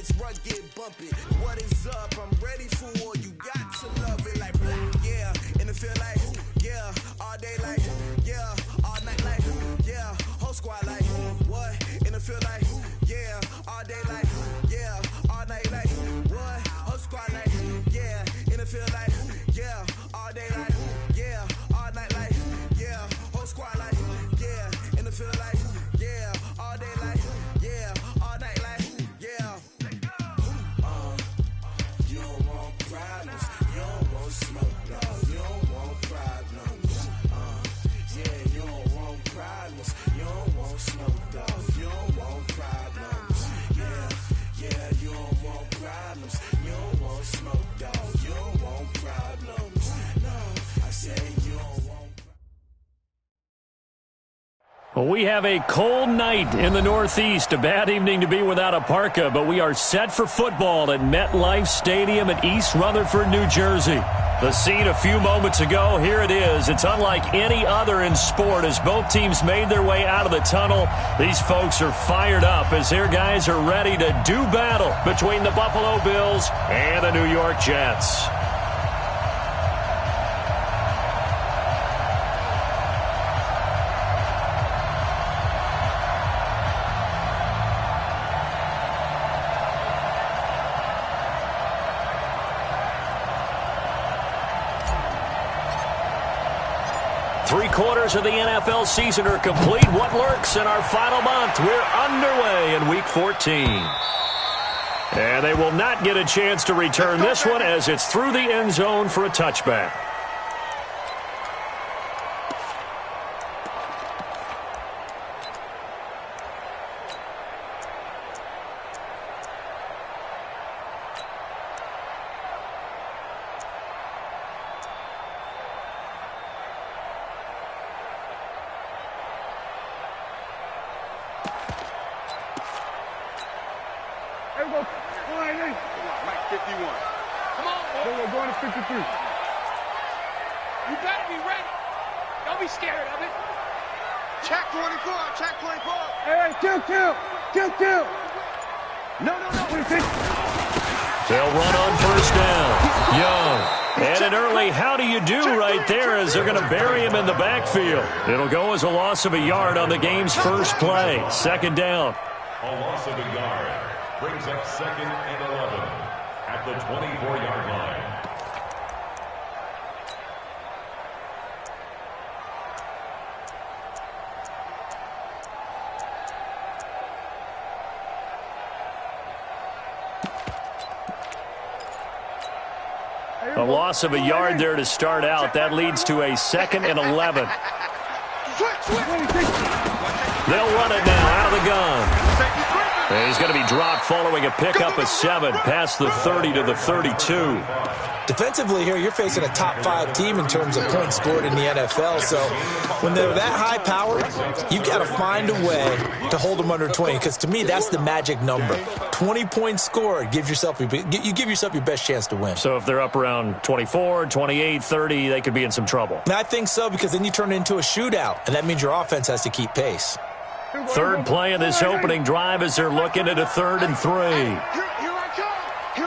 it's rugged, bump it. What is up? I'm ready for war. You got to love it like, yeah. And it feel like, yeah. All day like, yeah. All night like, yeah. Whole squad like, what? And it feel like, yeah. All day like, yeah. All night like, what? Whole squad like, yeah. And it feel like, yeah. All day like, yeah. All night like, yeah. Whole squad like, yeah. And it feel like, yeah. All day like, yeah. All night like, yeah. You don't want problems. You don't want smoke, dog. You don't want problems. Yeah, you don't want problems. You don't want smoke, dog. You don't want problems. Yeah, you don't want problems. You don't want smoke, dog. You don't want problems. No, I say you don't want. Well, we have a cold night in the Northeast. A bad evening to be without a parka, but we are set for football at MetLife Stadium in East Rutherford, New Jersey. The scene a few moments ago, here it is. It's unlike any other in sport as both teams made their way out of the tunnel. These folks are fired up as their guys are ready to do battle between the Buffalo Bills and the New York Jets. Three-quarters of the NFL season are complete. What lurks in our final month? We're underway in Week 14. And they will not get a chance to return this one as it's through the end zone for a touchback. They'll run on first down. Young. And an early how do you do right there as they're going to bury him in the backfield. It'll go as a loss of a yard on the game's first play. Second down. A loss of a yard brings up 2nd and 11 at the 24-yard line. A loss of a yard there to start out. That leads to a 2nd and 11. They'll run it now out of the gun. And he's going to be dropped following a pickup of 7 past the 30 to the 32. Defensively here, you're facing a top-5 team in terms of points scored in the NFL. So when they're that high-powered, you've got to find a way to hold them under 20. Because to me, that's the magic number. 20 points scored, you give yourself your best chance to win. So if they're up around 24, 28, 30, they could be in some trouble. And I think so, because then you turn it into a shootout, and that means your offense has to keep pace. Third play of this opening drive as they're looking at a 3rd and 3. Here I come. Here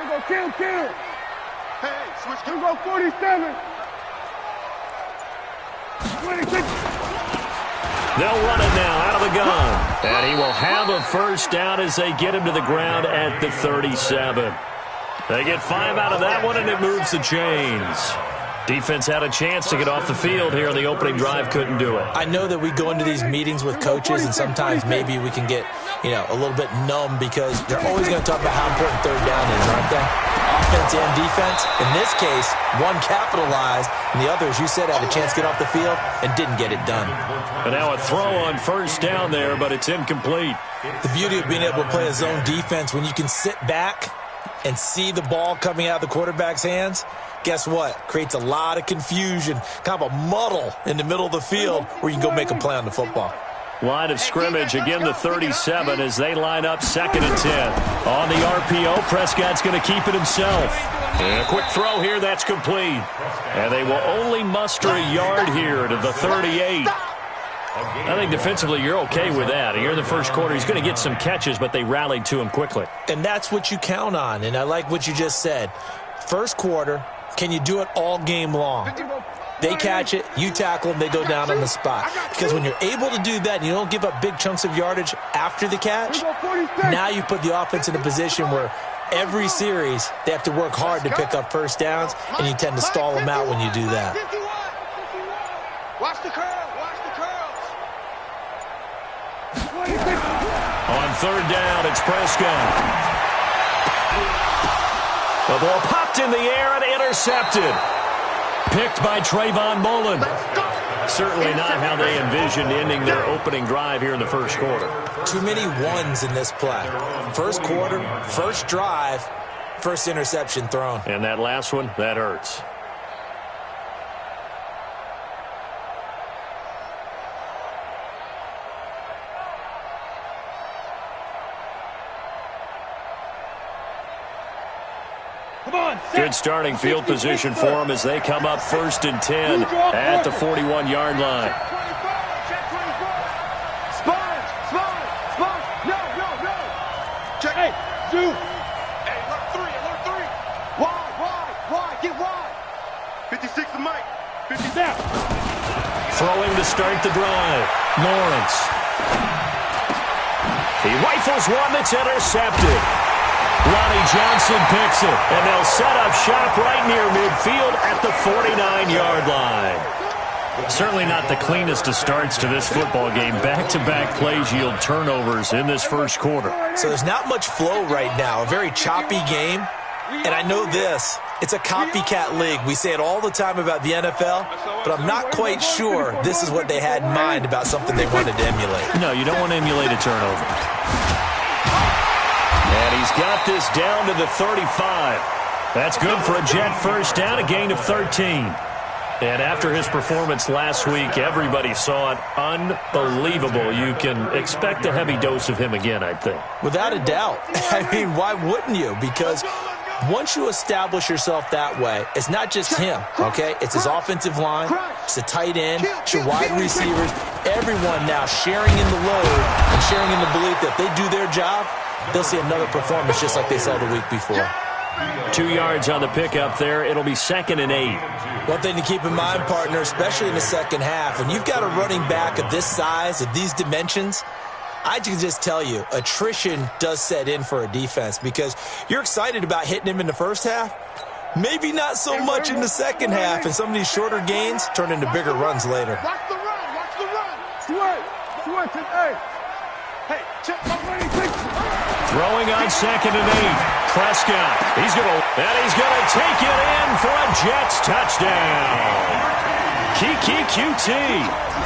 go kill. Hey, switch. Here go 47. 26. They'll run it now out of the gun. And he will have a first down as they get him to the ground at the 37. They get 5 out of that one, and it moves the chains. Defense had a chance to get off the field here in the opening drive, couldn't do it. I know that we go into these meetings with coaches, and sometimes maybe we can get, a little bit numb because they're always going to talk about how important third down is, aren't they? Offense and defense. In this case, one capitalized, and the other, as you said, had a chance to get off the field and didn't get it done. And now a throw on first down there, but it's incomplete. The beauty of being able to play a zone defense when you can sit back and see the ball coming out of the quarterback's hands, guess what? Creates a lot of confusion, kind of a muddle in the middle of the field where you can go make a play on the football. Line of scrimmage, again the 37 as they line up 2nd and 10. On the RPO, Prescott's going to keep it himself. And a quick throw here, that's complete. And they will only muster a yard here to the 38. I think defensively you're okay with that. Here in the first quarter, he's going to get some catches, but they rallied to him quickly. And that's what you count on, and I like what you just said. First quarter, can you do it all game long? They catch it, you tackle them, they go down on the spot. Because when you're able to do that and you don't give up big chunks of yardage after the catch, now you put the offense in a position where every series they have to work hard to pick up first downs, and you tend to stall them out when you do that. Watch the curl, watch the curls. On third down, it's Prescott. The ball popped in the air and intercepted. Picked by Trayvon Mullen. Certainly not how they envisioned ending their opening drive here in the first quarter. Too many ones in this play. First quarter, first drive, first interception thrown. And that last one, that hurts. Good starting field position for them as they come up 1st and 10 at the 41-yard line. Check. Hey, Zoo. Hey, alert three. Wide. Get wide. 56 to Mike. 50 down. Throwing to start the drive. Lawrence. He rifles one that's intercepted. Ronnie Johnson picks it, and they'll set up shop right near midfield at the 49-yard line. Certainly not the cleanest of starts to this football game. Back-to-back plays yield turnovers in this first quarter. So there's not much flow right now. A very choppy game. And I know this. It's a copycat league. We say it all the time about the NFL, but I'm not quite sure this is what they had in mind about something they wanted to emulate. No, you don't want to emulate a turnover. And he's got this down to the 35. That's good for a Jet first down, a gain of 13. And after his performance last week, everybody saw it. Unbelievable. You can expect a heavy dose of him again, I think. Without a doubt. I mean, why wouldn't you? Because once you establish yourself that way, it's not just him, okay? It's his offensive line, it's the tight end, it's your wide receivers, everyone now sharing in the load and sharing in the belief that if they do their job, they'll see another performance just like they saw the week before. 2 yards on the pickup there. It'll be 2nd and 8. One thing to keep in mind, partner, especially in the second half, when you've got a running back of this size, of these dimensions, I can just tell you, attrition does set in for a defense because you're excited about hitting him in the first half. Maybe not so much in the second half, and some of these shorter gains turn into bigger runs later. Watch the run. Switch. Hey, check my running. Throwing on 2nd and 8. Prescott. He's going to take it in for a Jets touchdown. Kiki QT,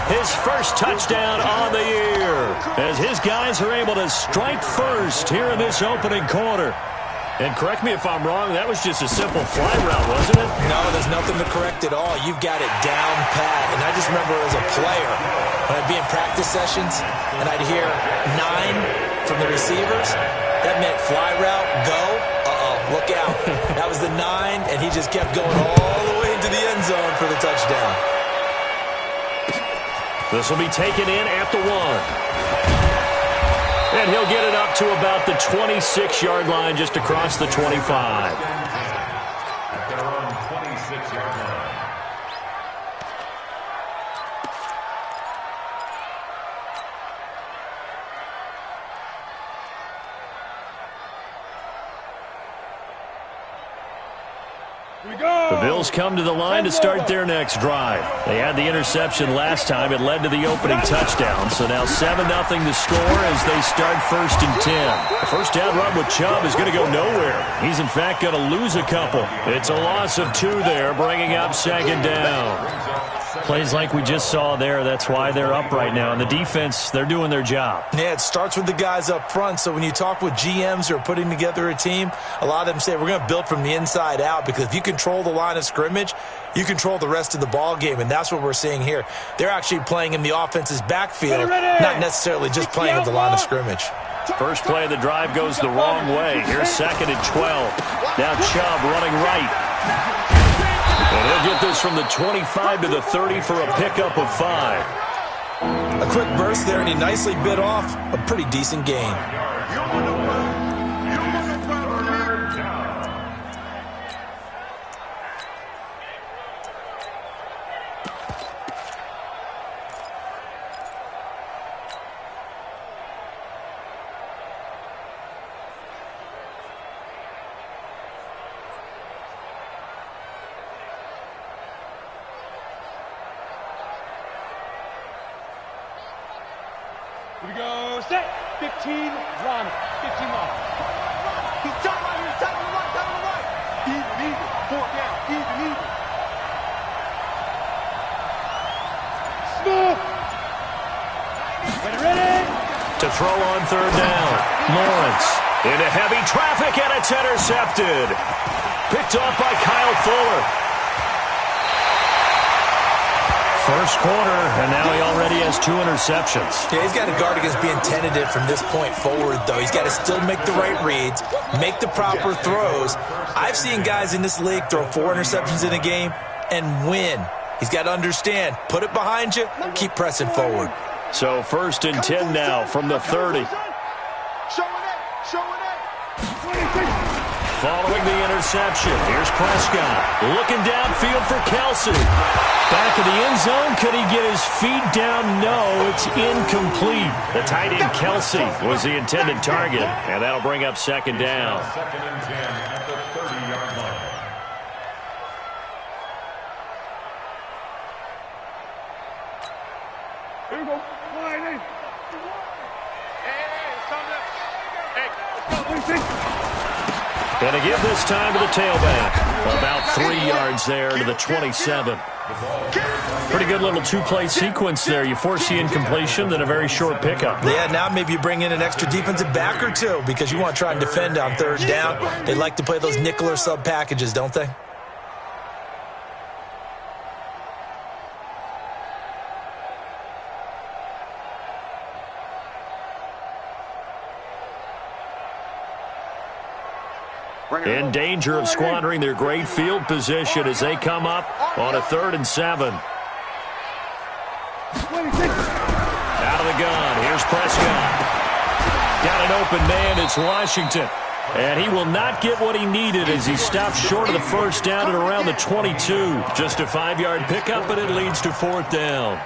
his first touchdown on the year, as his guys are able to strike first here in this opening quarter. And correct me if I'm wrong, that was just a simple fly route, wasn't it? No, there's nothing to correct at all. You've got it down pat. And I just remember as a player, when I'd be in practice sessions and I'd hear 9 from the receivers, that meant fly route, go, look out. That was the 9, and he just kept going all the way into the end zone for the touchdown. This will be taken in at the 1. And he'll get it up to about the 26-yard line, just across the 25. They're on 26-yard line. The Bills come to the line to start their next drive. They had the interception last time. It led to the opening touchdown. So now 7-0 to score as they start 1st and 10. The first down run with Chubb is going to go nowhere. He's, in fact, going to lose a couple. It's a loss of 2 there, bringing up 2nd down. Plays like we just saw there. That's why they're up right now. And the defense, they're doing their job. Yeah, it starts with the guys up front. So when you talk with GMs who are putting together a team, a lot of them say we're going to build from the inside out, because if you control the line of scrimmage, you control the rest of the ball game, and that's what we're seeing here. They're actually playing in the offense's backfield, not necessarily just playing at the line of scrimmage. First play of the drive goes the wrong way. Here's 2nd and 12. Now Chubb running right. And he'll get this from the 25 to the 30 for a pickup of 5. A quick burst there, and he nicely bit off a pretty decent gain. Here we go, set. 15, run. 15 line. He's tight right here, tight on the right, tight on the right. Even. 4 down, even. Smooth. Ready. To throw on third down. Lawrence into heavy traffic, and it's intercepted. Picked off by Kyle Fuller. First quarter, and now he already has 2 interceptions. Yeah, he's got to guard against being tentative from this point forward, though. He's got to still make the right reads, make the proper throws. I've seen guys in this league throw 4 interceptions in a game and win. He's got to understand, put it behind you, keep pressing forward. So 1st and 10 now from the 30. Following the interception, here's Prescott. Looking downfield for Kelsey. Back of the end zone, could he get his feet down? No, it's incomplete. The tight end Kelsey was the intended target, and that'll bring up 2nd down. 2nd and 10 at the 30-yard line. Here we go. And to give this time to the tailback. About 3 yards there to the 27. Pretty good little 2-play sequence there. You force the incompletion, then a very short pickup. Yeah, now maybe you bring in an extra defensive back or 2 because you want to try and defend on 3rd down. They like to play those nickel or sub packages, don't they? In danger of squandering their great field position as they come up on a 3rd and 7. Out of the gun, here's Prescott. Got an open man, it's Washington. And he will not get what he needed as he stopped short of the 1st down at around the 22. Just a 5-yard pickup, and it leads to 4th down.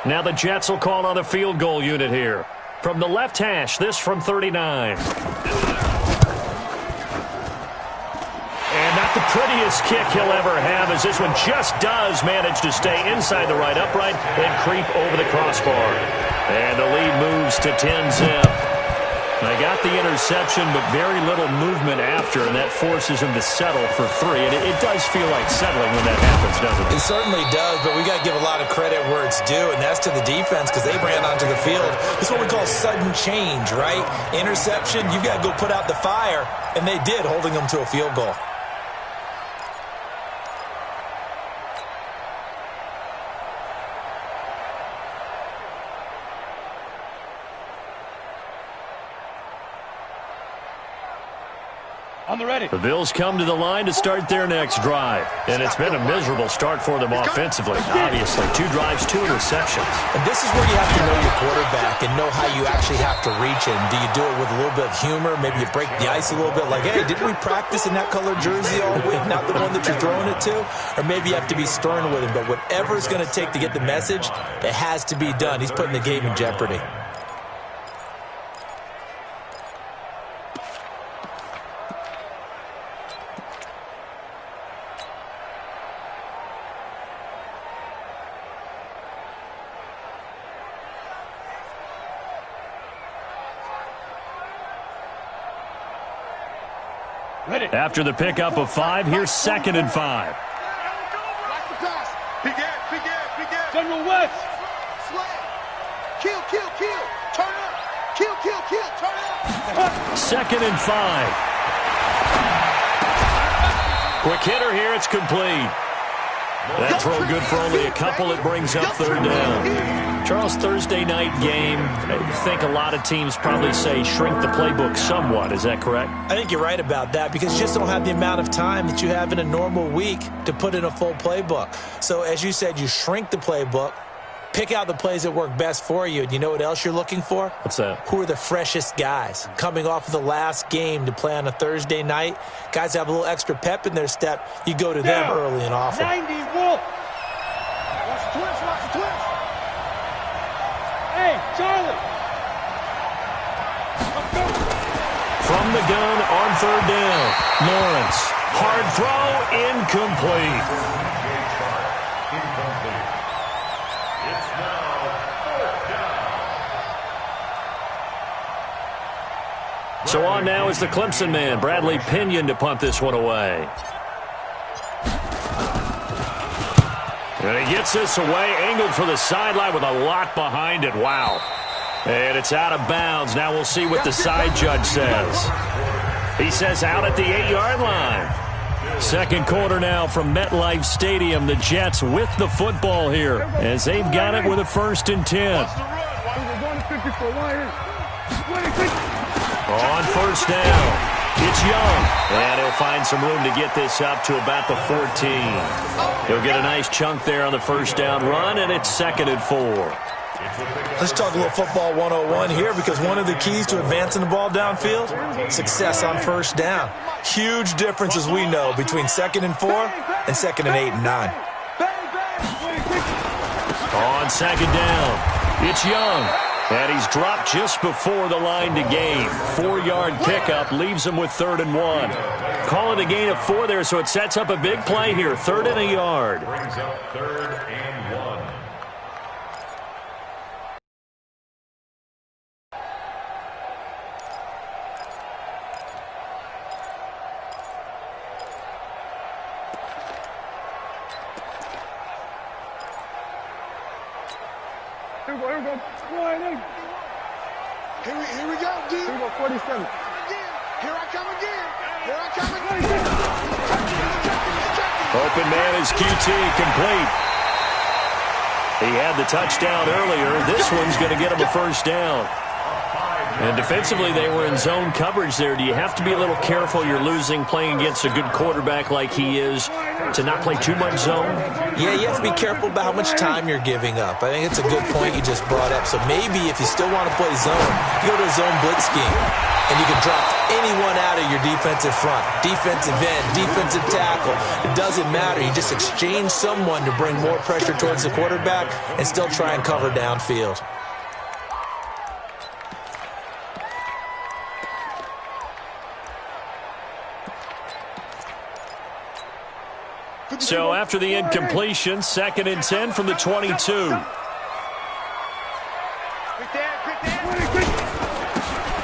Now the Jets will call on the field goal unit here. From the left hash, this from 39. And not the prettiest kick he'll ever have, as this one just does manage to stay inside the right upright and creep over the crossbar. And the lead moves to 10-zip. They got the interception, but very little movement after, and that forces him to settle for 3. And it does feel like settling when that happens, doesn't it? It certainly does, but we got to give a lot of credit where it's due, and that's to the defense because they ran onto the field. It's what we call sudden change, right? Interception, you got to go put out the fire, and they did, holding them to a field goal. On the ready. The Bills come to the line to start their next drive. And it's been a miserable start for them offensively. Obviously, 2 drives, 2 interceptions. And this is where you have to know your quarterback and know how you actually have to reach him. Do you do it with a little bit of humor? Maybe you break the ice a little bit like, hey, didn't we practice in that colored jersey all week, not the one that you're throwing it to? Or maybe you have to be stern with him. But whatever it's going to take to get the message, it has to be done. He's putting the game in jeopardy. After the pickup of 5, here's 2nd and 5. Watch the pass. Begin. General West. Slay. Kill. Turn up. Kill. Turn up. 2nd and 5. Quick hitter here, it's complete. That throw good for only a couple. It brings up 3rd down. Charles, Thursday night game, I think a lot of teams probably say shrink the playbook somewhat. Is that correct? I think you're right about that because you just don't have the amount of time that you have in a normal week to put in a full playbook. So as you said, you shrink the playbook, pick out the plays that work best for you. And you know what else you're looking for? What's that? Who are the freshest guys coming off of the last game to play on a Thursday night? Guys have a little extra pep in their step. You go to them early and often. 90, Wolf. Watch the twist, watch the twist. Hey, Charlie. From the gun on third down, Lawrence. Hard throw, incomplete. It's now 4th down. So on now is the Clemson man, Bradley Pinion, to punt this one away. And he gets this away, angled for the sideline with a lot behind it. Wow. And it's out of bounds. Now we'll see what the side judge says. He says out at the 8-yard line. Second quarter now from MetLife Stadium. The Jets with the football here as they've got it with a 1st and 10. On 1st down, it's Young. And he'll find some room to get this up to about the 14. He'll get a nice chunk there on the 1st down run, and it's 2nd and 4. Let's talk a little football 101 here because one of the keys to advancing the ball downfield, success on 1st down. Huge difference, as we know, between 2nd and 4 and 2nd and 8 and 9. On 2nd down, it's Young. And he's dropped just before the line to gain. 4-yard pickup leaves him with 3rd and 1. Call it a gain of 4 there, so it sets up a big play here. 3rd and a yard. Brings up 3rd and 1. Here we go. Here we go, dude. Here we go, 47. Here I come again. Here I come again. Open man is QT, complete. He had the touchdown earlier. This one's going to get him a 1st down. And defensively, they were in zone coverage there. Do you have to be a little careful you're losing playing against a good quarterback like he is to not play too much zone? Yeah, you have to be careful about how much time you're giving up. I think it's a good point you just brought up. So maybe if you still want to play zone, you go to a zone blitz scheme. And you can drop anyone out of your defensive front. Defensive end, defensive tackle. It doesn't matter. You just exchange someone to bring more pressure towards the quarterback and still try and cover downfield. So after the incompletion, 2nd and 10 from the 22.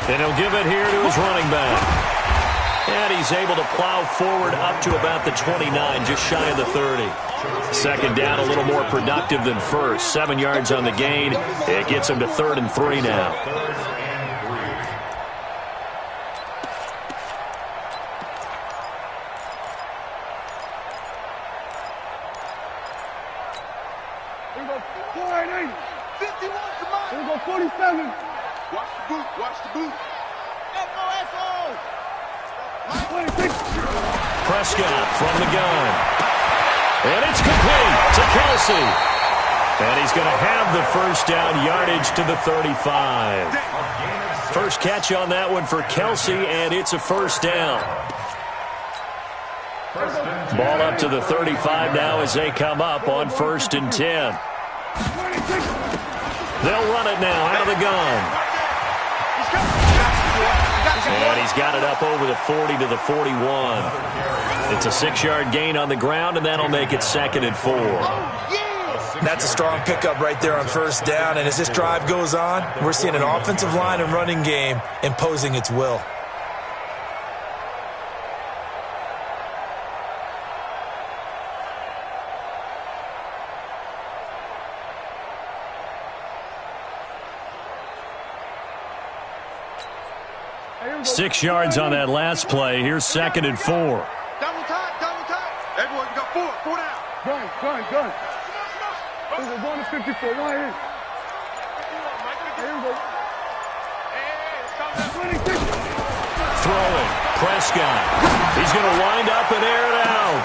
And he'll give it here to his running back. And he's able to plow forward up to about the 29, just shy of the 30. 2nd down, a little more productive than 1st. 7 yards on the gain. It gets him to 3rd and 3 now. Here we go, 480. 51, come on. Here we go, 47. Watch the boot, watch the boot. Echo. Prescott from the gun. And it's complete to Kelsey. And he's going to have the 1st down, yardage to the 35. First catch on that one for Kelsey, and it's a 1st down. Ball up to the 35 now as they come up on 1st and 10. They'll run it now out of the gun. And he's got it up over the 40 to the 41. It's a 6-yard gain on the ground, and that'll make it 2nd and 4. That's a strong pickup right there on 1st down, and as this drive goes on, we're seeing an offensive line and running game imposing its will. Hey, 6 yards on that last play. Here's 2nd and 4. Double time, double time. Everyone, you got 4 down. Gun. We're going to 54, right here. Prescott. He's going to wind up and air it out.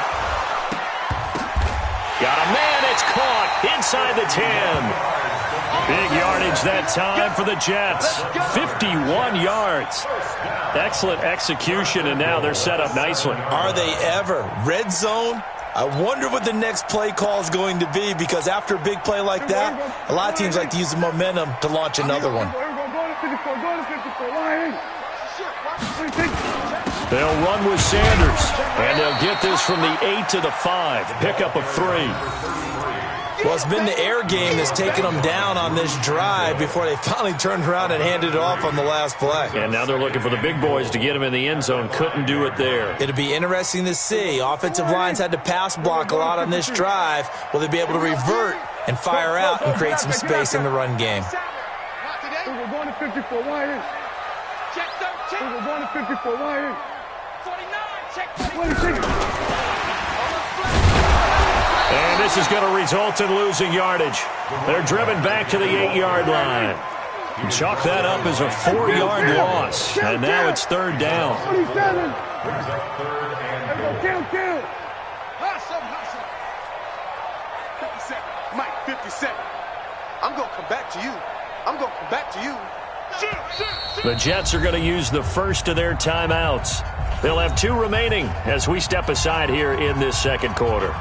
Got a man. It's caught inside the 10. Big yardage that time for the Jets. 51 yards. Excellent execution, and now they're set up nicely. Are they ever? Red zone? I wonder what the next play call is going to be, because after a big play like that, a lot of teams like to use the momentum to launch another one. They'll run with Sanders, and they'll get this from the 8 to the 5. Pickup of 3. Well, it's been the air game that's taken them down on this drive before they finally turned around and handed it off on the last play. And now they're looking for the big boys to get them in the end zone. Couldn't do it there. It'll be interesting to see. Offensive lines had to pass block a lot on this drive. Will they be able to revert and fire out and create some space in the run game? We're going to 54. Why in? Check 13. We're going to 54. Why in? 49. Check 26. And this is going to result in losing yardage. They're driven back to the 8-yard line. And chalk that up as a 4-yard loss. And now it's third down. 27. Kill. Hustle. 57. Mike, 57. I'm going to come back to you. The Jets are going to use the first of their timeouts. They'll have 2 remaining as we step aside here in this second quarter.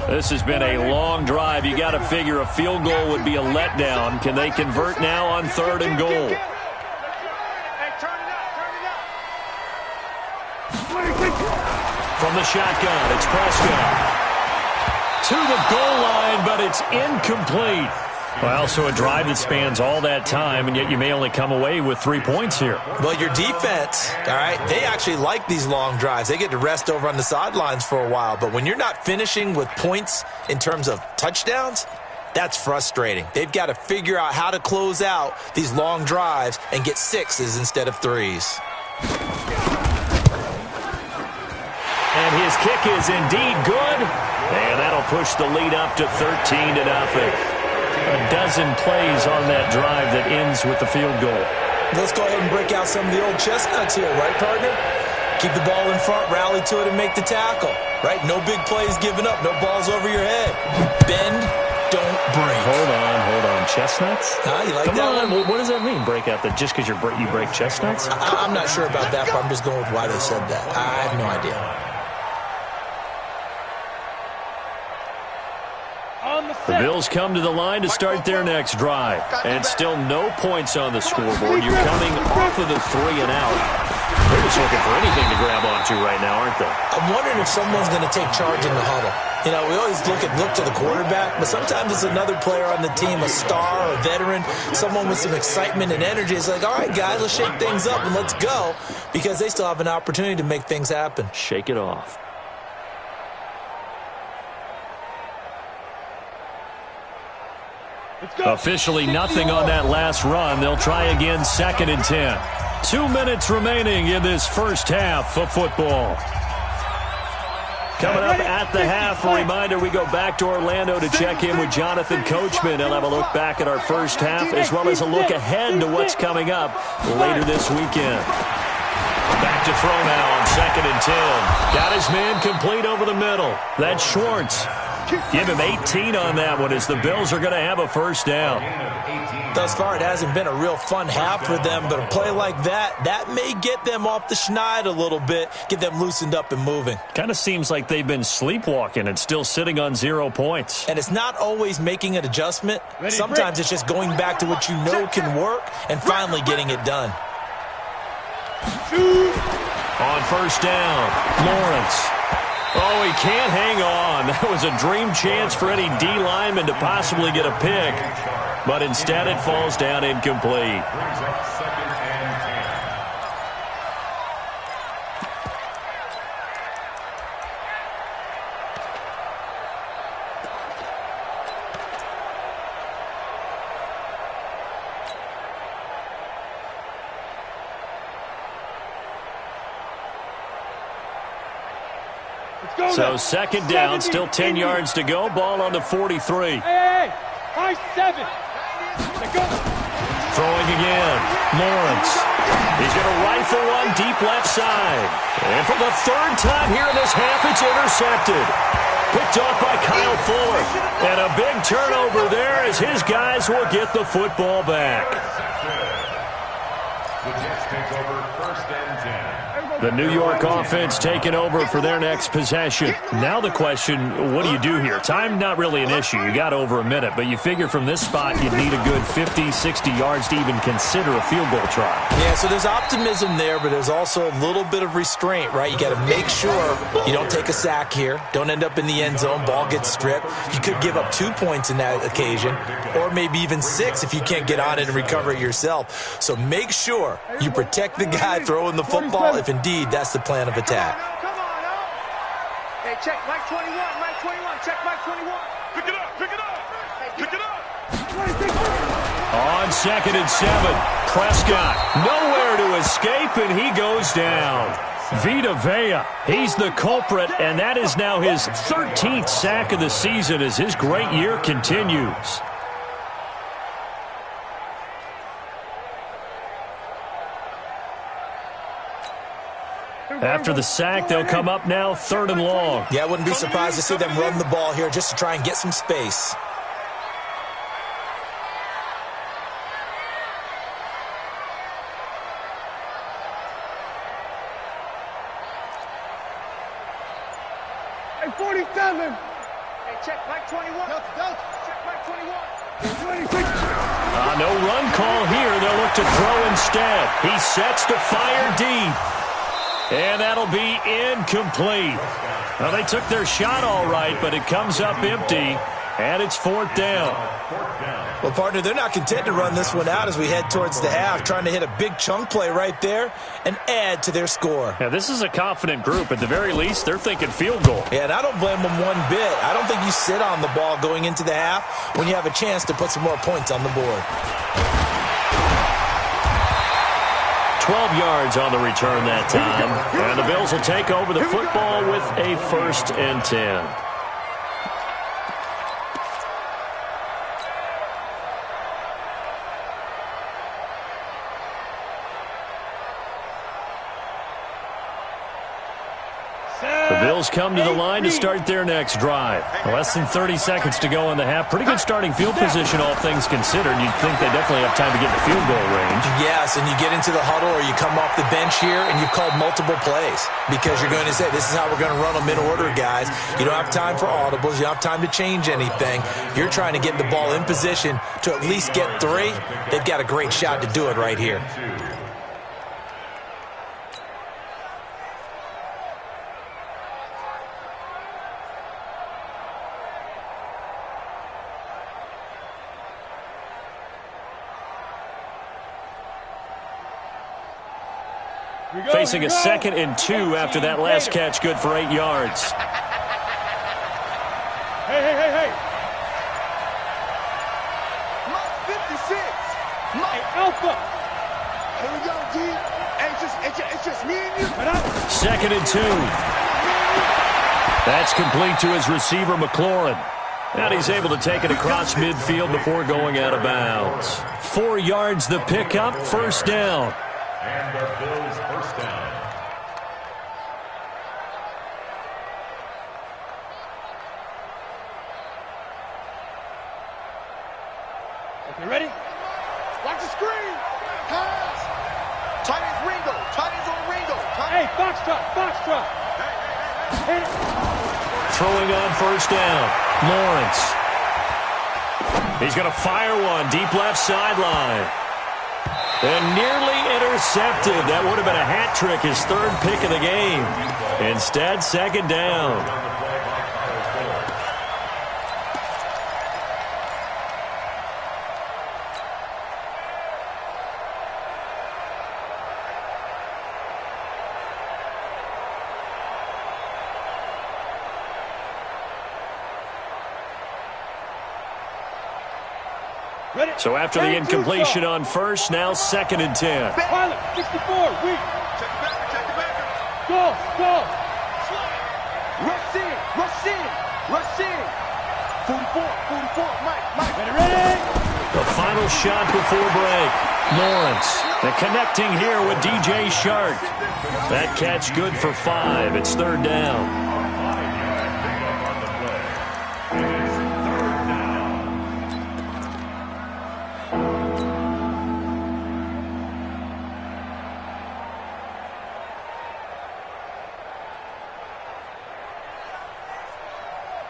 This has been a long drive. You got to figure a field goal would be a letdown. Can they convert now on 3rd and goal? From the shotgun, it's Prescott. To the goal line, but it's incomplete. Well, so a drive that spans all that time, and yet you may only come away with 3 points here. Well, your defense, all right, they actually like these long drives. They get to rest over on the sidelines for a while. But when you're not finishing with points in terms of touchdowns, that's frustrating. They've got to figure out how to close out these long drives and get 6s instead of 3s. And his kick is indeed good. And that'll push the lead up to 13-0. A dozen plays on that drive that ends with the field goal. Let's go ahead and break out some of the old chestnuts here, right, partner? Keep the ball in front, rally to it, and make the tackle, right? No big plays given up, no balls over your head. Bend, don't break. Hold on. Chestnuts? You like Come that on. one? What does that mean, break out? That just because you break chestnuts? I'm not sure about that, but I'm just going with why they said that. I have no idea. The Bills come to the line to start their next drive. And still no points on the scoreboard. You're coming off of the 3 and out. They're just looking for anything to grab onto right now, aren't they? I'm wondering if someone's going to take charge in the huddle. You know, we always look to the quarterback, but sometimes it's another player on the team, a star, a veteran, someone with some excitement and energy. It's like, all right, guys, let's shake things up and let's go, because they still have an opportunity to make things happen. Shake it off. Officially nothing on that last run. They'll try again, 2nd and 10. 2 minutes remaining in this first half of football. Coming up at the half, a reminder, we go back to Orlando to check in with Jonathan Coachman. He'll have a look back at our first half as well as a look ahead to what's coming up later this weekend. Back to throw now on 2nd and 10. Got his man complete over the middle. That's Schwartz. Give him 18 on that one as the Bills are going to have a first down. Thus far, it hasn't been a real fun half for them, but a play like that may get them off the schneid a little bit, get them loosened up and moving. Kind of seems like they've been sleepwalking and still sitting on 0 points. And it's not always making an adjustment. Sometimes it's just going back to what you know can work and finally getting it done. On first down, Lawrence. Oh, he can't hang on. That was a dream chance for any D lineman to possibly get a pick. But instead it falls down incomplete. So second down, still 10 yards to go. Ball on the 43. Hey, 5-7. Go. Throwing again. Lawrence. He's going to rifle one deep left side. And for the third time here in this half, it's intercepted. Picked off by Kyle Fuller. And a big turnover there as his guys will get the football back. The Jets take over first and 10. The New York offense taking over for their next possession. Now the question, what do you do here? Time not really an issue. You got over a minute, but you figure from this spot you'd need a good 50, 60 yards to even consider a field goal try. Yeah, so there's optimism there, but there's also a little bit of restraint, right? You got to make sure you don't take a sack here. Don't end up in the end zone. Ball gets stripped. You could give up 2 points in that occasion, or maybe even 6 if you can't get on it and recover it yourself. So make sure you protect the guy throwing the football if indeed that's the plan of attack. Come on, Hey, check Mike 21, Mike 21, check Mike 21. Pick it up, pick it up, pick it up. On second and 7, Prescott nowhere to escape, and he goes down. Vita Vea, he's the culprit, and that is now his 13th sack of the season as his great year continues. After the sack, they'll come up now 3rd and long. Yeah, I wouldn't be surprised to see them run the ball here just to try and get some space. Hey, 47. Hey, check Mike 21. Check Mike 21. 26. No run call here. They'll look to throw instead. He sets to fire deep. And that'll be incomplete. Well, they took their shot all right, but it comes up empty, and it's 4th down. Well, partner, they're not content to run this one out as we head towards the half, trying to hit a big chunk play right there and add to their score. Yeah, this is a confident group. At the very least, they're thinking field goal. Yeah, and I don't blame them one bit. I don't think you sit on the ball going into the half when you have a chance to put some more points on the board. 12 yards on the return that time. And the Bills will take over the football with a 1st and 10. The Bills come to the line to start their next drive. Less than 30 seconds to go in the half. Pretty good starting field position, all things considered. You'd think they definitely have time to get in the field goal range. Yes, and you get into the huddle or you come off the bench here and you've called multiple plays because you're going to say, this is how we're going to run them in order, guys. You don't have time for audibles. You don't have time to change anything. You're trying to get the ball in position to at least get 3. They've got a great shot to do it right here. Facing a 2nd and 2 after that last catch, good for 8 yards. Hey. Mike 56. Mike Alpha. Here we go, G. It's just me and you. 2nd and 2. That's complete to his receiver, McLaurin. And he's able to take it across midfield before going out of bounds. 4 yards the pickup, 1st down. And the Bills' 1st down. Okay, ready? Watch the screen. Pass. Tight ends Ringo. Tight ends on Ringo. Hey, Foxtrot. Hey. Throwing on 1st down. Lawrence. He's going to fire one deep left sideline. And nearly intercepted. That would have been a hat trick, his 3rd pick of the game. Instead, 2nd down. So after the incompletion on 1st, now 2nd and 10. Pilot, 64, weak. Check the back. Go. in. Rush in. 44, Mike. Ready? The final shot before break. Lawrence, and connecting here with DJ Shark. That catch good for 5. It's third down.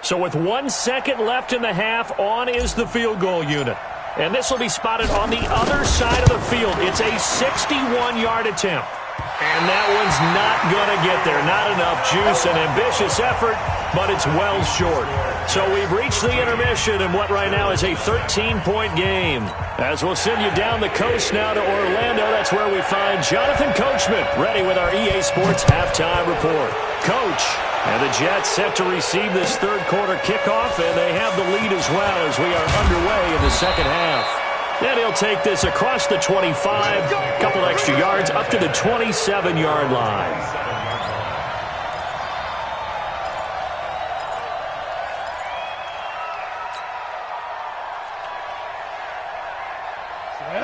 So with 1 second left in the half, on is the field goal unit. And this will be spotted on the other side of the field. It's a 61-yard attempt. And that one's not going to get there. Not enough juice, an ambitious effort, but it's well short. So we've reached the intermission in what right now is a 13-point game. As we'll send you down the coast now to Orlando, that's where we find Jonathan Coachman, ready with our EA Sports halftime report. Coach, and the Jets set to receive this third quarter kickoff, and they have the lead as well as we are underway in the second half. Then he'll take this across the 25, a couple extra yards, up to the 27-yard line.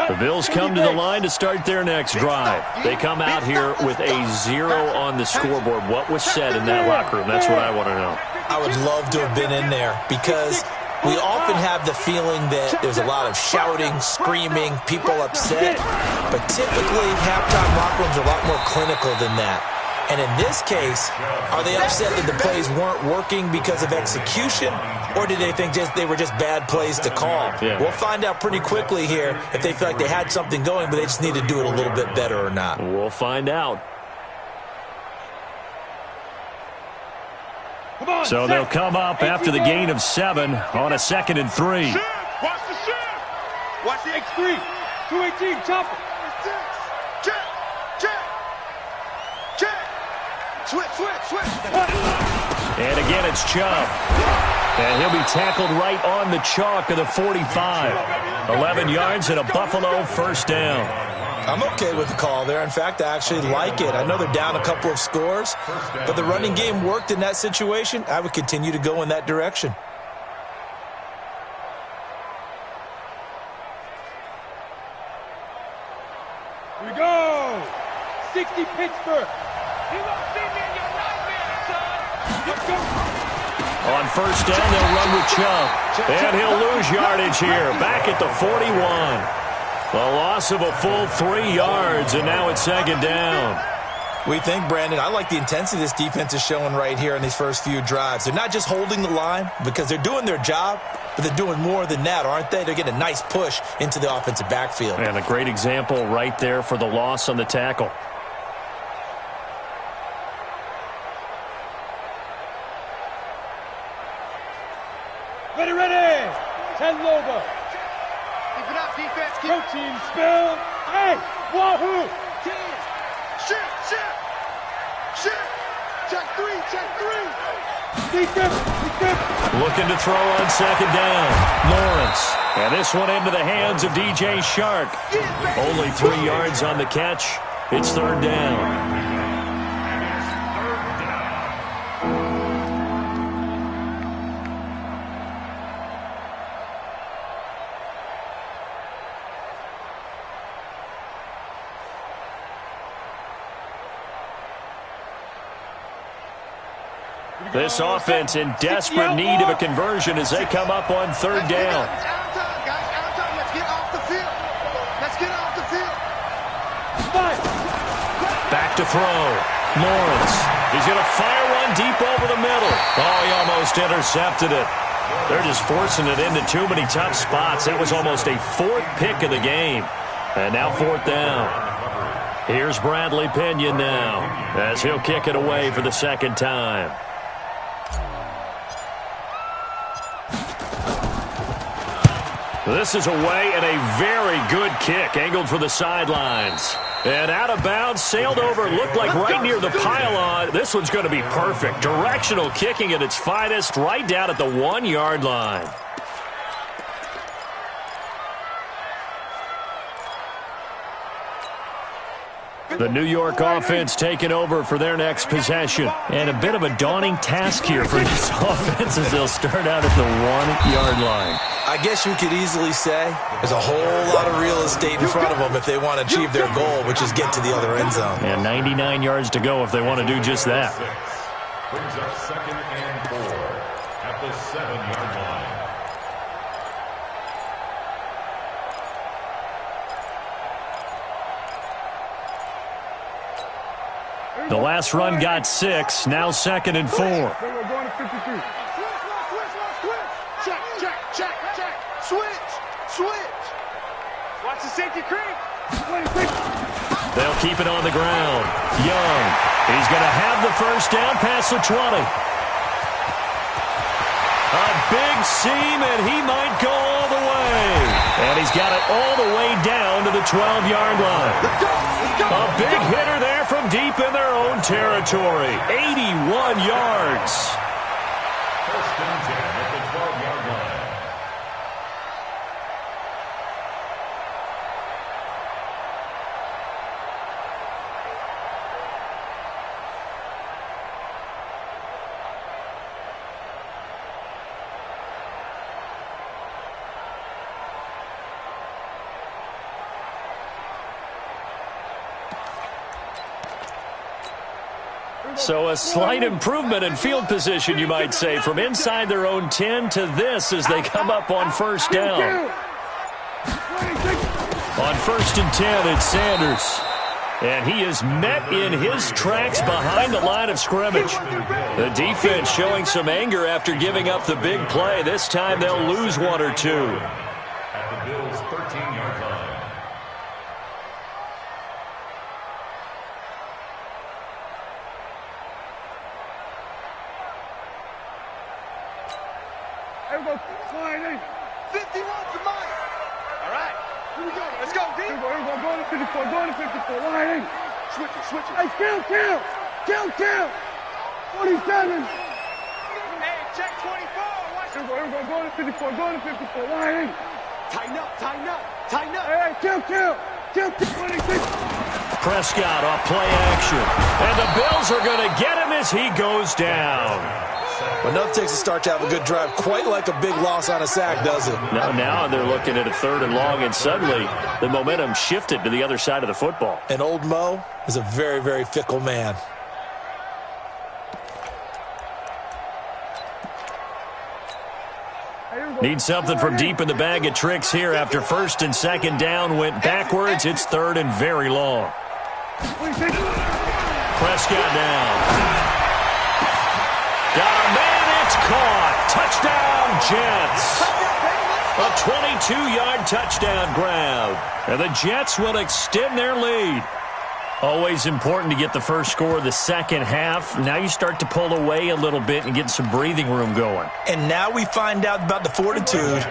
The Bills come to the line to start their next drive. They come out here with a 0 on the scoreboard. What was said in that locker room? That's what I want to know. I would love to have been in there because we often have the feeling that there's a lot of shouting, screaming, people upset. But typically, halftime locker rooms are a lot more clinical than that. And in this case, are they upset that the plays weren't working because of execution, or did they think they were just bad plays to call? Yeah. We'll find out pretty quickly here if they feel like they had something going, but they just need to do it a little bit better or not. We'll find out. So they'll come up after the gain of 7 on a 2nd and 3. Watch the shift. Watch the X3. 218, chopper. Switch. And again, it's Chubb. And he'll be tackled right on the chalk of the 45. 11 yards and a Buffalo first down. I'm okay with the call there. In fact, I actually like it. I know they're down a couple of scores, but the running game worked in that situation. I would continue to go in that direction. Here we go. 60 Pittsburgh. You won't see me in your nightmare, son. Let's go. On first down, they'll run with Chubb. And he'll lose yardage here. Back at the 41. A loss of a full 3 yards, and now it's second down. We think, Brandon, I like the intensity this defense is showing right here in these first few drives. They're not just holding the line because they're doing their job, but they're doing more than that, aren't they? They're getting a nice push into the offensive backfield. And a great example right there for the loss on the tackle. Ready. 10 Loba. Keep it up, defense. Protein spill. Hey, wahoo. 10. Shift. Check three. Defense. Looking to throw on second down. Lawrence. And this one into the hands of DJ Shark. Only 3 yards on the catch. It's third down. This offense in desperate need of a conversion as they come up on third down. Let's get off the field. Back to throw. Lawrence. He's going to fire one deep over the middle. Oh, he almost intercepted it. They're just forcing it into too many tough spots. That was almost a 4th pick of the game. And now 4th down. Here's Bradley Pinion now as he'll kick it away for the second time. This is away and a very good kick, angled for the sidelines. And out of bounds, sailed over, looked like right near the pylon. This one's going to be perfect. Directional kicking at its finest, right down at the 1-yard line. The New York offense taking over for their next possession. And a bit of a daunting task here for this offense as they'll start out at the 1-yard line. I guess you could easily say there's a whole lot of real estate in front of them if they want to achieve their goal, which is get to the other end zone. And 99 yards to go if they want to do just that. Brings up 2nd and 4 at the 7-yard line. The last run got 6. Now 2nd and 4. We're going to 53. Check. Switch. Watch the safety creep. They'll keep it on the ground. Young. He's going to have the first down past the 20. A big seam, and he might go all the way. And he's got it all the way down to the 12-yard line. Let's go. A big hitter there from deep in their own territory. 81 yards. 1st and 10 at the 12-yard line. So a slight improvement in field position, you might say, from inside their own 10 to this as they come up on first down. On 1st and 10, it's Sanders. And he is met in his tracks behind the line of scrimmage. The defense showing some anger after giving up the big play. This time they'll lose 1 or 2. At the Bills' 13-yard line. Here we go. 51 for Mike. All right. Here we go. Let's go, D. Here we go. Going to 54. Going to 54. Line in. Switch it. Hey, kill. 47. Hey, check 24. Watch it. Here we go. Going to 54. Going to 54. Line in. Tighten up. Hey, kill. 26. Prescott off play action. And the Bills are going to get him as he goes down. But nothing takes a start to have a good drive quite like a big loss on a sack, does it? Now they're looking at a 3rd and long, and suddenly the momentum shifted to the other side of the football. And old Mo is a very, very fickle man. Need something from deep in the bag of tricks here after 1st and 2nd down went backwards. It's 3rd and very long. Prescott now. Got a man, it's caught. Touchdown, Jets. A 22-yard touchdown grab. And the Jets will extend their lead. Always important to get the first score of the second half. Now you start to pull away a little bit and get some breathing room going. And now we find out about the fortitude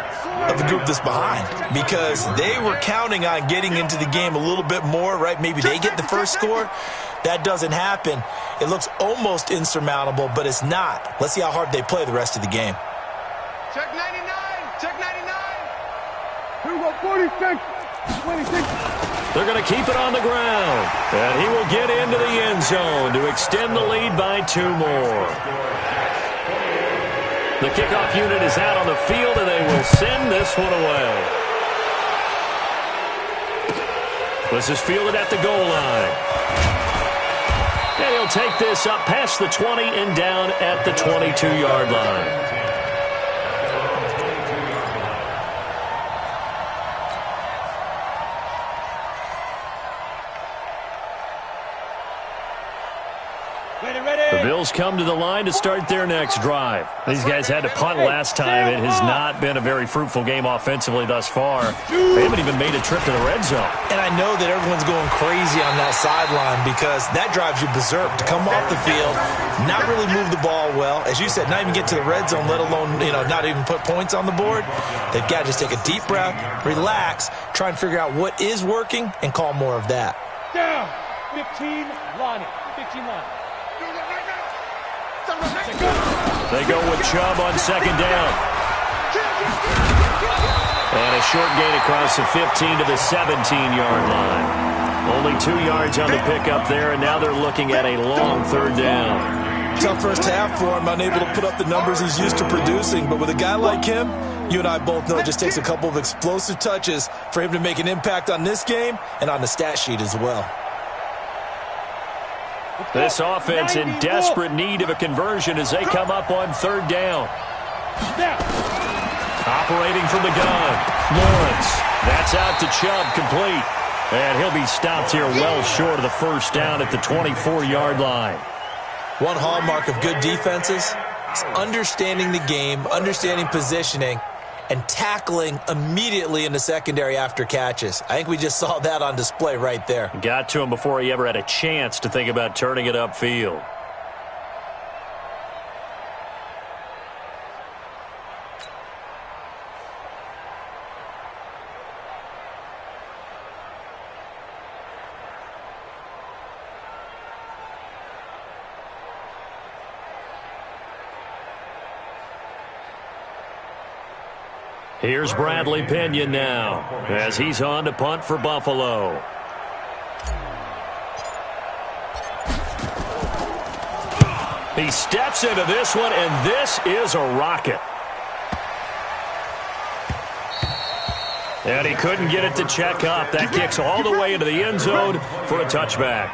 of the group that's behind, because they were counting on getting into the game a little bit more, right? Maybe they get the first score. That doesn't happen. It looks almost insurmountable, but it's not. Let's see how hard they play the rest of the game. Check 99. Here we go. 46. 26. They're going to keep it on the ground. And he will get into the end zone to extend the lead by 2 more. The kickoff unit is out on the field, and they will send this one away. This is fielded at the goal line. And he'll take this up past the 20 and down at the 22-yard line. The Bills come to the line to start their next drive. These guys had to punt last time. It has not been a very fruitful game offensively thus far. They haven't even made a trip to the red zone. And I know that everyone's going crazy on that sideline because that drives you berserk. To come off the field, not really move the ball well. As you said, not even get to the red zone, let alone, not even put points on the board. They've got to just take a deep breath, relax, try and figure out what is working, and call more of that. Down. 15, Lonnie. 15, Lonnie. They go with Chubb on second down. And a short gain across the 15 to the 17-yard line. Only 2 yards on the pickup there, and now they're looking at a long third down. Tough first half for him, unable to put up the numbers he's used to producing. But with a guy like him, you and I both know it just takes a couple of explosive touches for him to make an impact on this game and on the stat sheet as well. This offense in desperate need of a conversion as they come up on third down. Operating from the gun, Lawrence. That's out to Chubb, complete. And he'll be stopped here well short of the first down at the 24-yard line. One hallmark of good defenses is understanding the game, understanding positioning, and tackling immediately in the secondary after catches. I think we just saw that on display right there. Got to him before he ever had a chance to think about turning it upfield. Here's Bradley Pinion now as he's on to punt for Buffalo. He steps into this one, and this is a rocket. And he couldn't get it to check up. That kicks all the way into the end zone for a touchback.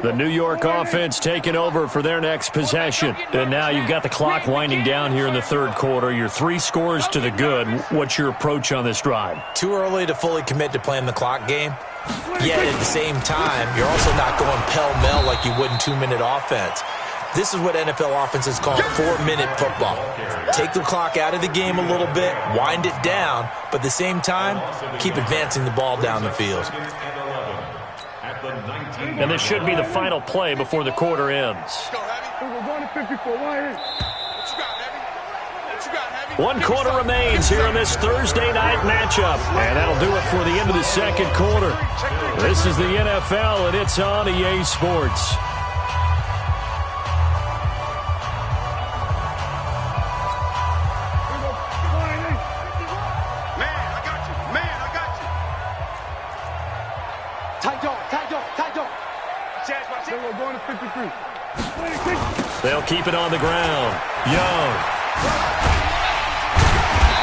The New York offense taking over for their next possession. And now you've got the clock winding down here in the third quarter. You're 3 scores to the good. What's your approach on this drive? Too early to fully commit to playing the clock game. Yet at the same time, you're also not going pell-mell like you would in 2-minute offense. This is what NFL offenses call 4-minute football. Take the clock out of the game a little bit, wind it down, but at the same time, keep advancing the ball down the field. And this should be the final play before the quarter ends. 1 quarter remains here in this Thursday night matchup. And that'll do it for the end of the second quarter. This is the NFL, and it's on EA Sports. They'll keep it on the ground. Young.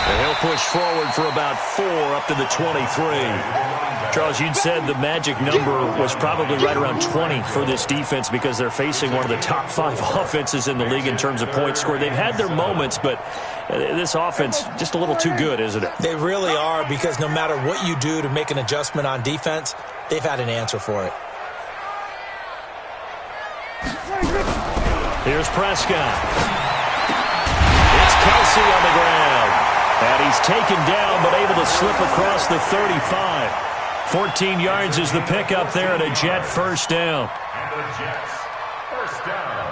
And he'll push forward for about 4 up to the 23. Charles, you'd said the magic number was probably right around 20 for this defense because they're facing one of the top 5 offenses in the league in terms of points scored. They've had their moments, but this offense just a little too good, isn't it? They really are, because no matter what you do to make an adjustment on defense, they've had an answer for it. Here's Prescott. It's Kelsey on the ground. And he's taken down but able to slip across the 35. 14 yards is the pickup there and a Jet first down. And the Jets first down.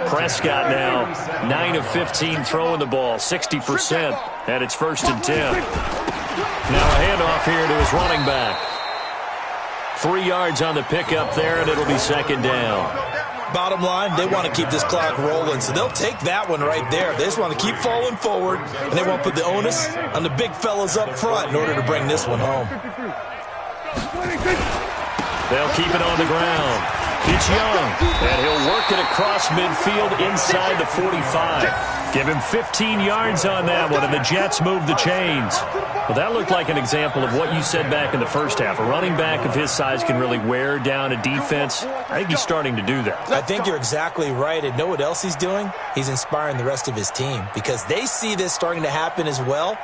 Prescott now 9 of 15 throwing the ball, 60%. And it's 1st and 10. Now a handoff here to his running back. 3 yards on the pickup there, and it'll be 2nd down. Bottom line, they want to keep this clock rolling, so they'll take that one right there. They just want to keep falling forward, and they want to put the onus on the big fellas up front in order to bring this one home. They'll keep it on the ground. It's Young, and he'll work it across midfield inside the 45. Give him 15 yards on that one, and the Jets move the chains. Well, that looked like an example of what you said back in the first half. A running back of his size can really wear down a defense. I think he's starting to do that. I think you're exactly right. And know what else he's doing? He's inspiring the rest of his team because they see this starting to happen as well.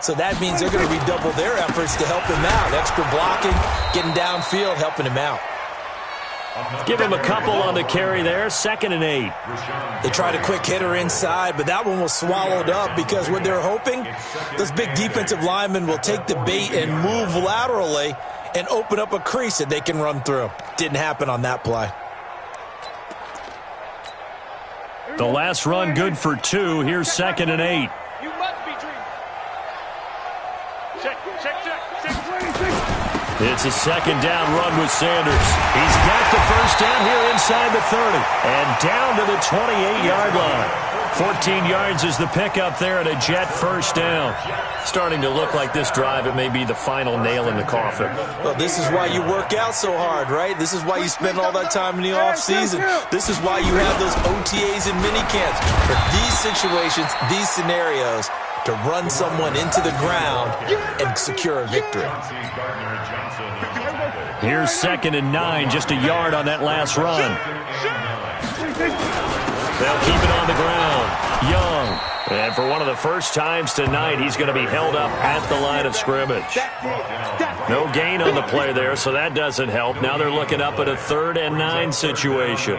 So that means they're going to redouble their efforts to help him out. Extra blocking, getting downfield, helping him out. Give him a couple on the carry there. 2nd and 8. They tried a quick hitter inside, but that one was swallowed up because what they're hoping, those big defensive linemen will take the bait and move laterally and open up a crease that they can run through. Didn't happen on that play. The last run good for 2. Here's 2nd and 8. You must be dreaming. Check. It's a second down run with Sanders. He's got the first down here inside the 30 and down to the 28-yard line. 14 yards is the pickup there and a Jet first down. Starting to look like this drive, it may be the final nail in the coffin. Well, this is why you work out so hard, right? This is why you spend all that time in the offseason. This is why you have those OTAs and minicamps. For these situations, these scenarios, to run someone into the ground and secure a victory. Here's 2nd and 9, just a yard on that last run. They'll keep it on the ground. Young. And for one of the first times tonight, he's going to be held up at the line of scrimmage. No gain on the play there, so that doesn't help. Now they're looking up at a 3rd and 9 situation.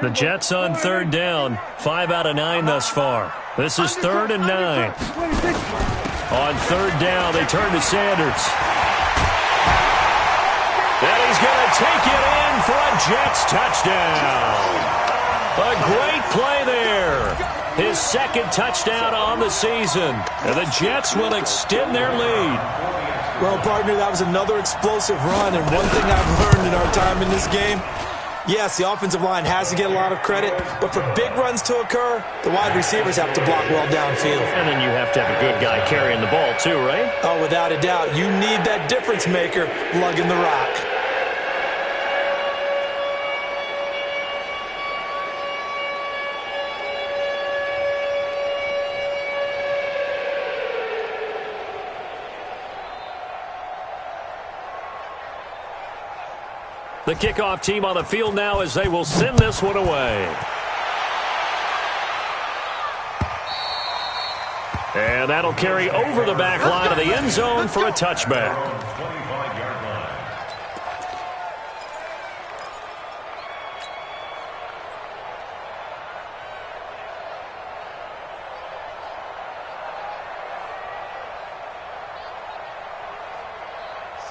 The Jets on 3rd down, 5 out of 9 thus far. This is 3rd and 9. On 3rd down, they turn to Sanders. And he's going to take it in for a Jets touchdown. A great play there. His 2nd touchdown on the season. And the Jets will extend their lead. Well, partner, that was another explosive run. And one thing I've learned in our time in this game, yes, the offensive line has to get a lot of credit, but for big runs to occur, the wide receivers have to block well downfield. And then you have to have a good guy carrying the ball too, right? Oh, without a doubt. You need that difference maker lugging the rock. The kickoff team on the field now as they will send this one away. And that'll carry over the back line of the end zone for a touchback.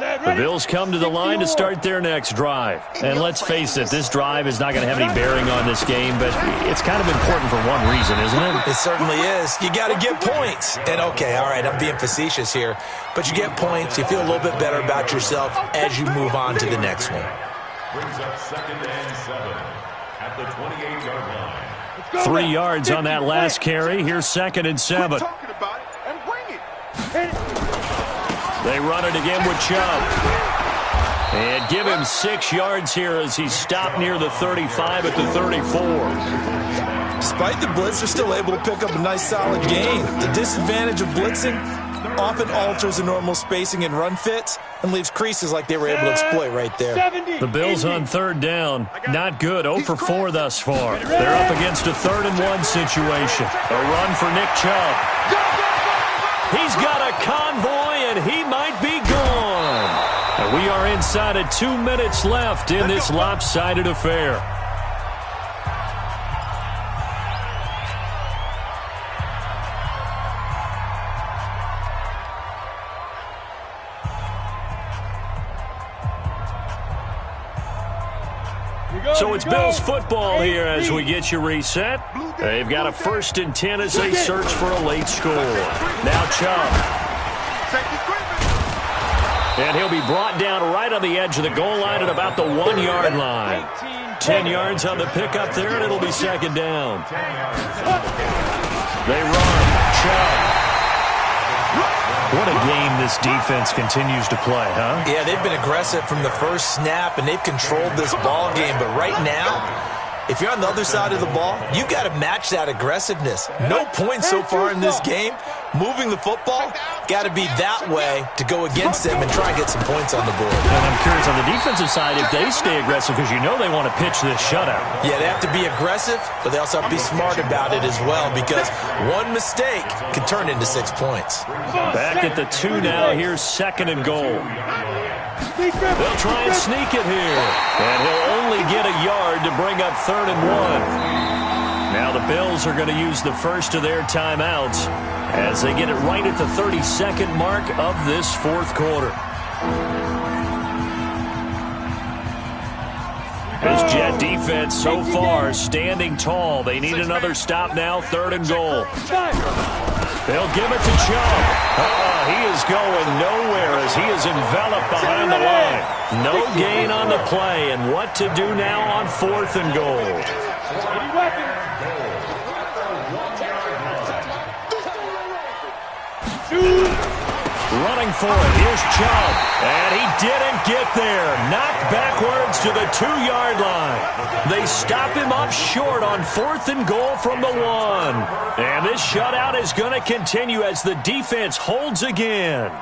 The Bills come to the line to start their next drive. And let's face it, this drive is not going to have any bearing on this game, but it's kind of important for one reason, isn't it? It certainly is. You got to get points. And, okay, all right, I'm being facetious here, but you get points, you feel a little bit better about yourself as you move on to the next one. Brings up 2nd and 7 at the 28-yard line. 3 yards on that last carry. Here's 2nd and 7. Talking about it and bring it. They run it again with Chubb. And give him 6 yards here as he's stopped near the 35 at the 34. Despite the blitz, they're still able to pick up a nice solid gain. The disadvantage of blitzing often alters the normal spacing and run fits and leaves creases like they were able to exploit right there. The Bills on 3rd down. Not good. 0 for 4 thus far. They're up against a 3rd and 1 situation. A run for Nick Chubb. He's got a convoy, and he might be gone. And we are inside of 2 minutes left in this lopsided affair. So it's Bills football here as we get you reset. They've got a 1st and 10 as they search for a late score. Now Chubb. And he'll be brought down right on the edge of the goal line at about the 1-yard line. 10 yards on the pickup there, and it'll be 2nd down. They run. Chubb. What a game this defense continues to play, huh? Yeah, they've been aggressive from the first snap, and they've controlled this ball game. But right now, if you're on the other side of the ball, you've got to match that aggressiveness. No points so far in this game. Moving the football, got to be that way to go against them and try and get some points on the board. And I'm curious on the defensive side if they stay aggressive because you know they want to pitch this shutout. Yeah, they have to be aggressive, but they also have to be smart about it as well because one mistake can turn into 6 points. Back at the 2 now. Here's 2nd and goal. They'll try and sneak it here. And he'll only get a yard to bring up 3rd and 1. Now the Bills are going to use the first of their timeouts. as they get it right at the 32nd mark of this fourth quarter. This Jet defense so far standing tall. They need another stop now, 3rd and goal. They'll give it to Chubb. He is going nowhere as he is enveloped behind the line. No gain on the play, and what to do now on 4th and goal. Running for it, here's Chubb, and he didn't get there. Knocked backwards to the 2-yard line. They stop him up short on 4th and goal from the 1. And this shutout is going to continue as the defense holds again.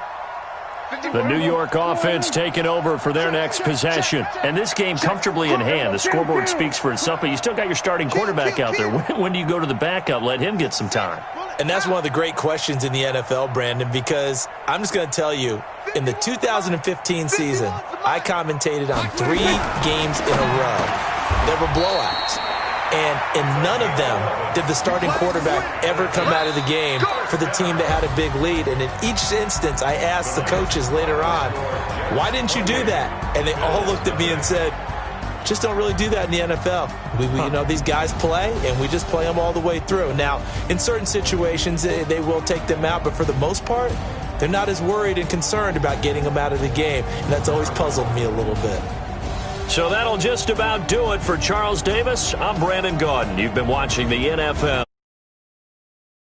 The New York offense taking over for their next possession. And this game comfortably in hand. The scoreboard speaks for itself, but you still got your starting quarterback out there. When do you go to the backup? Let him get some time. And that's one of the great questions in the NFL, Brandon, because I'm just going to tell you, in the 2015 season, I commentated on 3 games in a row. There were blowouts. And in none of them did the starting quarterback ever come out of the game for the team that had a big lead. And in each instance, I asked the coaches later on, why didn't you do that? And they all looked at me and said, just don't really do that in the NFL. You know, these guys play, and we just play them all the way through. Now, in certain situations, they will take them out, but for the most part, they're not as worried and concerned about getting them out of the game. And that's always puzzled me a little bit. So that'll just about do it for Charles Davis. I'm Brandon Gaudin. You've been watching the NFL.